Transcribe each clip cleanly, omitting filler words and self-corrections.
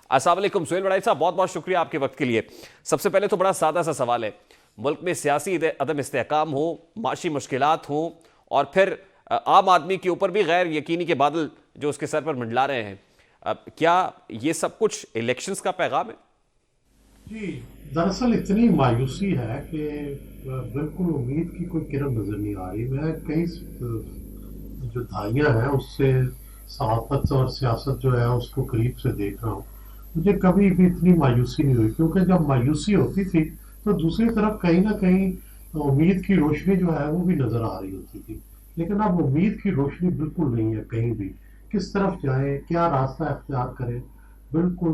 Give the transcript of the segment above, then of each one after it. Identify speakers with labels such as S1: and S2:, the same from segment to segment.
S1: अस्सलाम वालेकुम सुहेल बड़ाई साहब, बहुत बहुत शुक्रिया आपके वक्त के लिए। सबसे पहले तो बड़ा सादा सा सवाल है, मुल्क में सियासी अदम इस्तेहकाम हो, माशी मुश्किलात हो और फिर आम आदमी के ऊपर भी गैर यकीनी के बादल जो उसके सर पर मंडला रहे हैं, क्या ये सब कुछ इलेक्शंस का पैगाम है?
S2: जी, दरअसल इतनी मायूसी है कि बिल्कुल उम्मीद की कोई किरण नज़र नहीं आ रही। मैं कई जो धाइयाँ हैं उससे सहाफ़त और सियासत जो है उसको करीब से देख रहा हूँ। मुझे कभी भी इतनी मायूसी नहीं हुई, क्योंकि जब मायूसी होती थी तो दूसरी तरफ कहीं न कहीं उम्मीद की रोशनी जो है वो भी नज़र आ रही होती थी। लेकिन अब उम्मीद की रोशनी बिल्कुल नहीं है कहीं भी। किस तरफ जाएँ, क्या रास्ता इख्तियार करें, बिल्कुल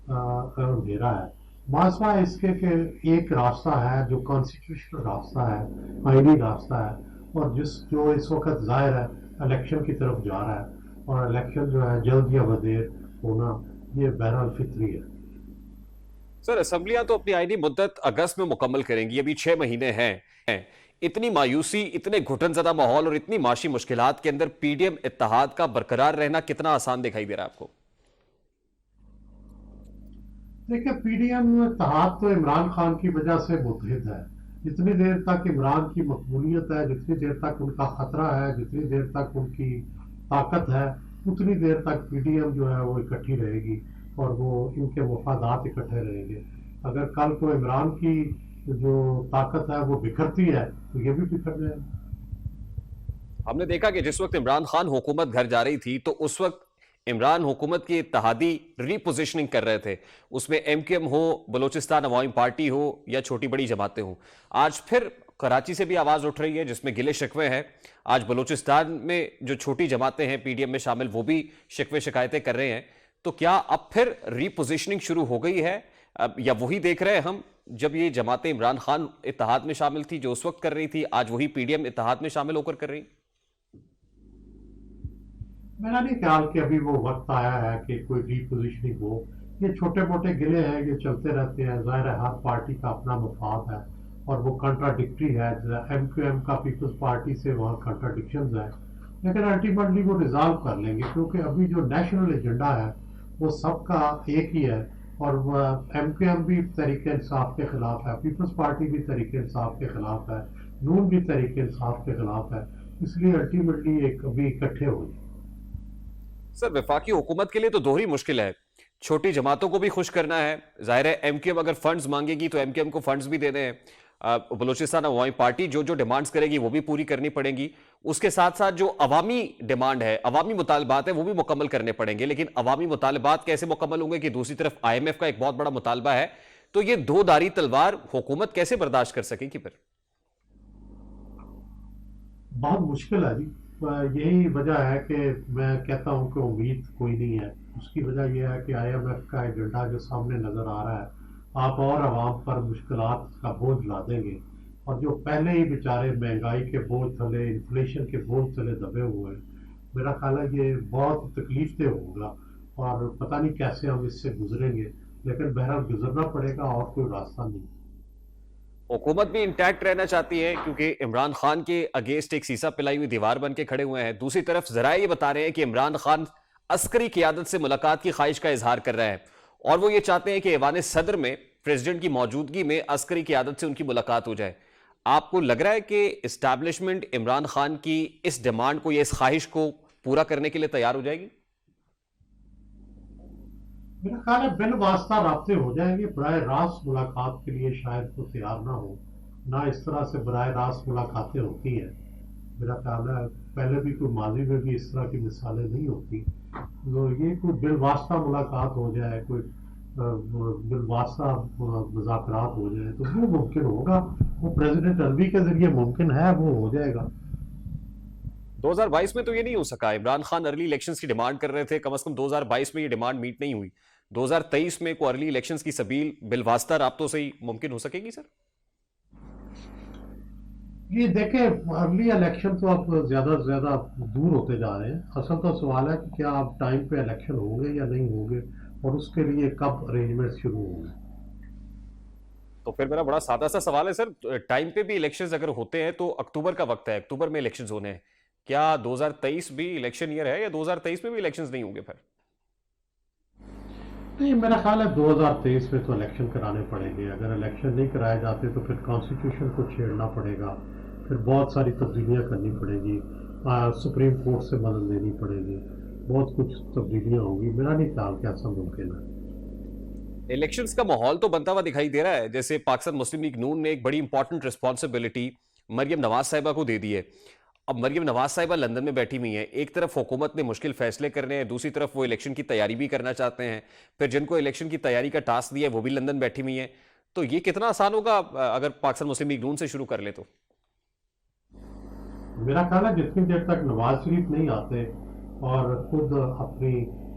S2: अंधेरा है। मासवा इसके कि एक रास्ता है जो कॉन्स्टिट्यूशनल रास्ता है, आईनी रास्ता है, और जो इस वक्त जाहिर है इलेक्शन की तरफ जा रहा है, और इलेक्शन जो है जल्द या बदेर होना ये बहरहाल फितरी है।
S1: सर, असम्बलियां तो अपनी आईनी मुद्दत अगस्त में मुकम्मल करेंगी, अभी 6 महीने हैं। इतनी मायूसी, इतने घुटनजदा माहौल और इतनी माशी मुश्किलात के अंदर पीडीएम इत्तेहाद का बरकरार रहना कितना आसान दिखाई दे रहा है आपको?
S2: देखिए, पीडीएम इत्तेहाद तो इमरान खान की वजह से मुतहिद है। जितनी देर तक इमरान की मकबूलियत है, जितनी देर तक उनका खतरा है, जितनी देर तक उनकी ताकत है, उतनी देर तक पीडीएम जो है वो इकट्ठी रहेगी और वो इनके मफादात इकट्ठे रहेंगे। अगर कल को इमरान की जो ताकत है वो बिखरती है तो ये भी बिखर जाएगी।
S1: हमने देखा कि जिस वक्त इमरान खान हुकूमत घर जा रही थी तो उस वक्त इमरान हुकूमत की इत्तेहादी रीपोजिशनिंग कर रहे थे, उसमें एमक्यूएम हो, बलोचिस्तान अवामी पार्टी हो या छोटी बड़ी जमातें हो। आज फिर कराची से भी आवाज उठ रही है जिसमें गिले शिकवे हैं। आज बलोचिस्तान में जो छोटी जमातें हैं पीडीएम में शामिल, वो भी शिकवे शिकायतें कर रहे हैं। तो क्या अब फिर रीपोजिशनिंग शुरू हो गई है, या वही देख रहे हैं हम जब ये जमातें इमरान खान इत्तेहाद में शामिल थी जो उस वक्त कर रही थी, आज वही पीडीएम इत्तेहाद में शामिल होकर कर रही?
S2: मेरा नहीं ख्याल कि अभी वो वक्त आया है कि कोई रीपोजिशनिंग हो। ये छोटे मोटे गिले हैं, ये चलते रहते हैं। जाहिर है हर पार्टी का अपना मफाद है और वो कंट्राडिक्टरी है। एम क्यू एम का पीपल्स पार्टी से वहाँ कंट्राडिक्शन है, लेकिन अल्टीमेटली वो रिजॉल्व कर लेंगे, क्योंकि अभी जो नेशनल एजेंडा है वो सबका एक ही है। और एम क्यू एम भी तरीके इंसाफ के खिलाफ है, पीपल्स पार्टी भी तरीके इंसाफ के खिलाफ है, नून भी तरीके इंसाफ के खिलाफ है। इसलिए अल्टीमेटली एक अभी इकट्ठे हो जाए।
S1: सर, वफाकी हुकूमत के लिए तो दोहरी मुश्किल है, छोटी जमातों को भी खुश करना है। जाहिर है एमक्यूएम अगर फंड्स मांगेगी तो एमक्यूएम को फंड्स भी देने हैं। बलोचिस्तान अवामी पार्टी जो जो डिमांड्स करेगी वो भी पूरी करनी पड़ेंगी। उसके साथ साथ जो अवामी डिमांड है, अवामी मुतालबात है, वो भी मुकम्मल करने पड़ेंगे। लेकिन अवामी मुतालबात कैसे मुकम्मल होंगे कि दूसरी तरफ आईएमएफ का एक बहुत बड़ा मुतालबा है, तो ये दो धारी तलवार हुकूमत कैसे बर्दाश्त कर सकेगी फिर?
S2: बहुत मुश्किल है जी। यही वजह है कि मैं कहता हूँ कि उम्मीद कोई नहीं है। उसकी वजह यह है कि आईएमएफ का एजेंडा जो सामने नज़र आ रहा है, आप और आवाम पर मुश्किलात का बोझ ला देंगे। और जो पहले ही बेचारे महंगाई के बोझ तले, इन्फ्लेशन के बोझ तले दबे हुए हैं, मेरा ख्याल है ये बहुत तकलीफ दे होगा और पता नहीं कैसे हम इससे गुजरेंगे। लेकिन बहरहाल गुजरना पड़ेगा, और कोई रास्ता नहीं।
S1: हुकूमत भी इंटैक्ट रहना चाहती है क्योंकि इमरान खान के अगेंस्ट एक सीसा पिलाई हुई दीवार बन के खड़े हुए हैं। दूसरी तरफ जरा ये बता रहे हैं कि इमरान खान अस्करी क़ियादत से मुलाकात की ख्वाहिश का इजहार कर रहा है और वो ये चाहते हैं कि ऐवान सदर में प्रेसिडेंट की मौजूदगी में अस्करी क़ियादत से उनकी मुलाकात हो जाए। आपको लग रहा है कि इस्टेब्लिशमेंट इमरान खान की इस डिमांड को या इस ख्वाहिश को पूरा करने के लिए तैयार हो जाएगी?
S2: मेरा ख्याल है बिन वास्ता राब्ते हो जाएंगे। बराह रास्त मुलाकात के लिए शायद वो तैयार ना हो। ना इस तरह से बराह रास्त मुलाकातें होती हैं। मेरा ख्याल है पहले भी कोई माजी में भी इस तरह की मिसालें नहीं होती। तो ये कोई बिल वास्ता मुलाकात हो जाए, कोई बिल वास्ता मुज़ाकरात हो जाए तो वो मुमकिन होगा। वो प्रेसिडेंट अरबी के जरिए मुमकिन है, वो हो जाएगा।
S1: 2022 में तो ये नहीं हो सका। इमरान खान अर्ली इलेक्शंस की डिमांड कर रहे थे, कम से कम 2022 में ये डिमांड मीट नहीं हुई। 2023 में को अर्ली इलेक्शंस की सबील बिलवास्ता राब्तों से ही मुमकिन हो सकेगी सर?
S2: ये देखें, अर्ली इलेक्शन तो अब ज़्यादा से ज़्यादा दूर होते जा रहे हैं। असल तो सवाल है कि क्या अब टाइम पे इलेक्शन होंगे या नहीं होंगे, और उसके लिए कब अरेंजमेंट शुरू होंगे।
S1: तो फिर मेरा बड़ा सादा सा सवाल है सर, टाइम पे भी इलेक्शंस अगर होते हैं तो अक्टूबर का वक्त है, अक्टूबर में इलेक्शंस होने हैं। क्या 2023 भी इलेक्शन ईयर है या 2023 में भी इलेक्शंस नहीं होंगे फिर?
S2: नहीं, मेरा ख्याल है 2023 में तो इलेक्शन कराने पड़ेंगे। अगर इलेक्शन नहीं कराए जाते तो फिर कॉन्स्टिट्यूशन को छेड़ना पड़ेगा, फिर बहुत सारी तब्दीलियां करनी पड़ेगी, सुप्रीम कोर्ट से मदद लेनी पड़ेगी, बहुत कुछ तब्दीलियां होंगी। मेरा नहीं ख्याल कि ऐसा मुमकिन है।
S1: इलेक्शंस का माहौल तो बनता हुआ दिखाई दे रहा है, जैसे पाकिस्तान मुस्लिम लीग नून ने एक बड़ी इंपॉर्टेंट रिस्पॉन्सिबिलिटी मरियम नवाज साहिबा को दे दी है। अब मरियम नवाज साहिबा लंदन में बैठी हुई हैं, एक तरफ हुकूमत ने मुश्किल फैसले करने हैं, दूसरी तरफ वो इलेक्शन की तैयारी भी करना चाहते हैं, फिर जिनको इलेक्शन की तैयारी का टास्क दिया है वो भी लंदन बैठी हुई हैं। तो ये कितना आसान होगा अगर पाकिस्तान मुस्लिम लीग नून से शुरू कर ले तो?
S2: मेरा ख्याल है जितनी देर तक नवाज शरीफ नहीं आते और खुद अपनी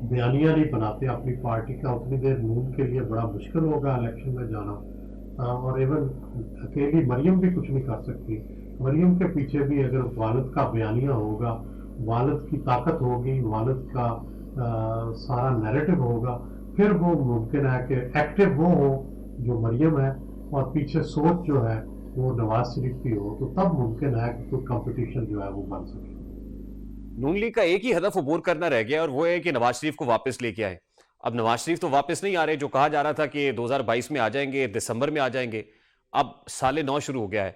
S2: बयानियां नहीं बनाते अपनी पार्टी का, उतनी देर नून के लिए बड़ा मुश्किल होगा इलेक्शन में जाना। और इवन अकेली मरियम भी कुछ नहीं कर सकती। मरियम के पीछे भी अगर वालिद का बयानिया होगा, वालिद की ताकत होगी, वालिद का सारा नैरेटिव होगा, फिर वो मुमकिन है कि एक्टिव वो हो जो मरियम है और पीछे सोच जो है वो नवाज शरीफ की हो, तो तब मुमकिन है कि कोई कंपटीशन जो है वो बन सके।
S1: नून लीग का एक ही हदफ अबूर करना रह गया और वो है कि नवाज शरीफ को वापस लेके आए। अब नवाज शरीफ तो वापस नहीं आ रहे, जो कहा जा रहा था कि 2022 में आ जाएंगे, दिसंबर में आ जाएंगे, अब साले 9 शुरू हो गया है।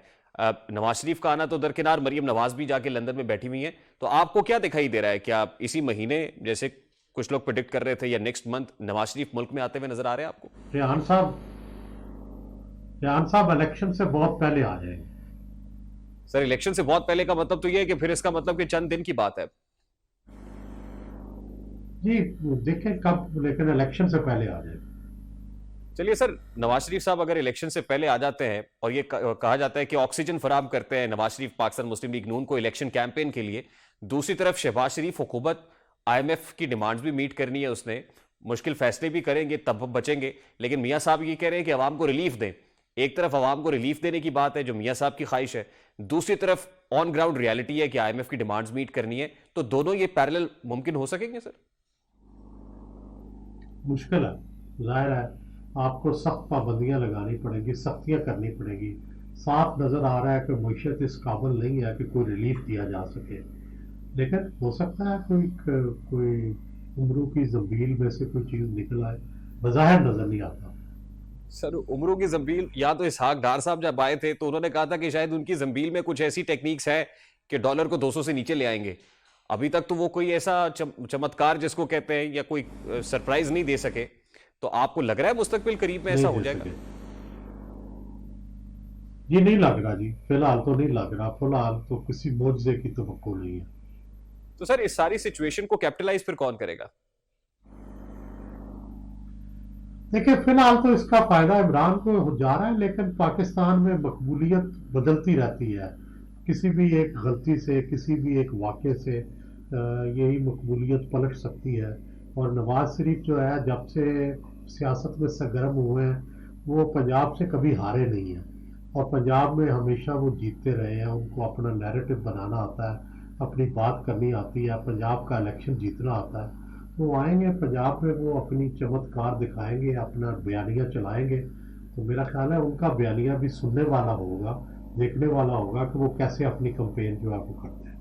S1: नवाज शरीफ का आना तो दरकिनार, मरियम नवाज भी जाके लंदन में बैठी हुई हैं। तो आपको क्या दिखाई दे रहा है, क्या इसी महीने जैसे कुछ लोग प्रिडिक्ट कर रहे थे या नेक्स्ट मंथ नवाज शरीफ मुल्क में आते हुए नजर आ रहे हैं आपको?
S2: रेहान साहब, रेहान साहब इलेक्शन से बहुत पहले आ जाएंगे।
S1: सर, इलेक्शन से बहुत पहले का मतलब तो ये है कि फिर इसका मतलब कि चंद दिन की बात है।
S2: जी, देखें कब, लेकिन इलेक्शन से पहले आ जाएंगे।
S1: चलिए सर, नवाज शरीफ साहब अगर इलेक्शन से पहले आ जाते हैं और ये कहा जाता है कि ऑक्सीजन फराहम करते हैं नवाज शरीफ पाकिस्तान मुस्लिम लीग नून को इलेक्शन कैंपेन के लिए, दूसरी तरफ शहबाज शरीफ हुकूमत आईएमएफ की डिमांड्स भी मीट करनी है उसने, मुश्किल फैसले भी करेंगे तब बचेंगे, लेकिन मियां साहब ये कह रहे हैं कि अवाम को रिलीफ दें। एक तरफ अवाम को रिलीफ देने की बात है जो मियां साहब की ख्वाहिश है, दूसरी तरफ ऑन ग्राउंड रियलिटी है कि आईएमएफ की डिमांड्स मीट करनी है। तो दोनों ये पैरेलल मुमकिन हो सकेंगे सर?
S2: मुश्किल है, जाहिर है आपको सख्त पाबंदियां लगानी पड़ेगी, सख्तियां करनी पड़ेगी। साफ नजर आ रहा है कि मीशत इस काबिल नहीं है कि कोई रिलीफ दिया जा सके, लेकिन हो सकता है कोई उम्रों की जंबील में से कोई चीज निकल आए, बज़ाहिर नजर नहीं आता।
S1: सर, उम्रों की जंबील, या तो इसहाक डार साहब जब आए थे तो उन्होंने कहा था कि शायद उनकी जंबील में कुछ ऐसी टेक्निक्स है कि डॉलर को 200 से नीचे ले आएंगे। अभी तक तो वो कोई ऐसा चमत्कार जिसको कहते हैं या कोई सरप्राइज नहीं दे सके। तो आपको लग रहा है मुस्तकबिल करीब में
S2: नहीं
S1: ऐसा हो
S2: दे
S1: जाएगा?
S2: सके जी, नहीं लग रहा जी, फिलहाल तो नहीं लग रहा। फिलहाल तो किसी मुआवजे की तवक्को नहीं है।
S1: तो सर, इस सारी सिचुएशन को कैपिटलाइज फिर कौन करेगा?
S2: देखिए, फिलहाल तो इसका फायदा इमरान को हो जा रहा है, लेकिन पाकिस्तान में मकबूलियत बदलती रहती है। किसी भी एक गलती से, किसी भी एक वाक़े से यही मकबूलियत पलट सकती है। और नवाज शरीफ जो है, जब से सियासत में सरगर्म हुए हैं, वो पंजाब से कभी हारे नहीं हैं और पंजाब में हमेशा वो जीतते रहे हैं। उनको अपना नैरेटिव बनाना आता है, अपनी बात करनी आती है, पंजाब का इलेक्शन जीतना आता है। वो आएंगे पंजाब में, वो अपनी चमत्कार दिखाएंगे, अपना बयानिया चलाएंगे। तो मेरा ख्याल है उनका बयानिया भी सुनने वाला होगा, देखने वाला होगा कि वो कैसे अपनी कंपेन जो है वो करते हैं।